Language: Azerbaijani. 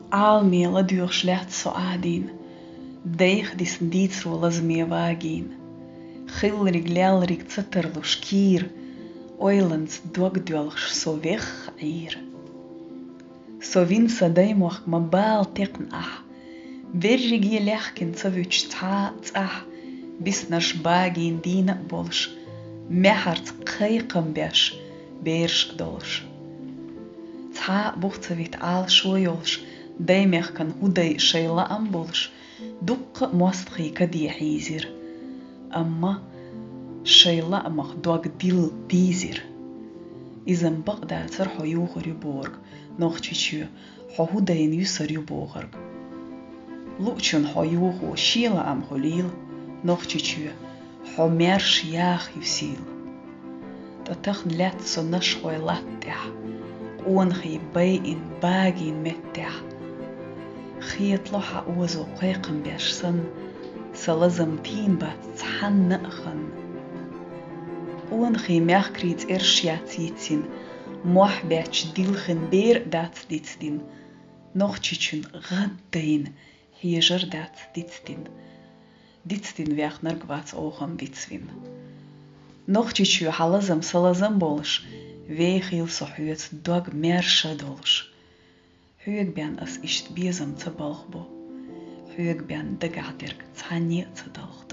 Allemaal duur slecht zo adien. Deich dis dietsrol as me wagin. Gilrig lelrig zitterlus kier. Oilens dogdwelch so weg ir. So vinsa daimoch ma baal tekn ah. Verrig je lechkin savuch ta. Bis nars bagin dina bolsh. Mehart qeikam besh. Beersh dolsh. Ta buchtavit al shoyolsh. Daimech kan hudai shayla ambolsh. Dukka mostri kadi hizir. Amma shayla amach dog dil dizir. Izan bagda tarho yughur yuborg. Noch chichu. Ho hudain yusar yuborg. Luchun ho yughu shila am holil. Noch chichu. Ho mersh yach yusil. Dat tachn let so nash hoi latteh. Oonchi bay in bagin metteh. خيط لوحة أوزو قيقم بيشسن سلزم تين بات تحن نأخن ونخي ميخكريت إرشياتيتين موح بيتش ديلخن بير دات ديتدين نوختشن غدين هيجر دات ديتدين ويخ نرقبات أوغم بيتسوين نوختشو حلزم سلزم بولش ويخيل صحويت دوغ ميرشا دولش Huig ben as isht biezam te balgbo. Huig ben de gadirg tani te dalgt.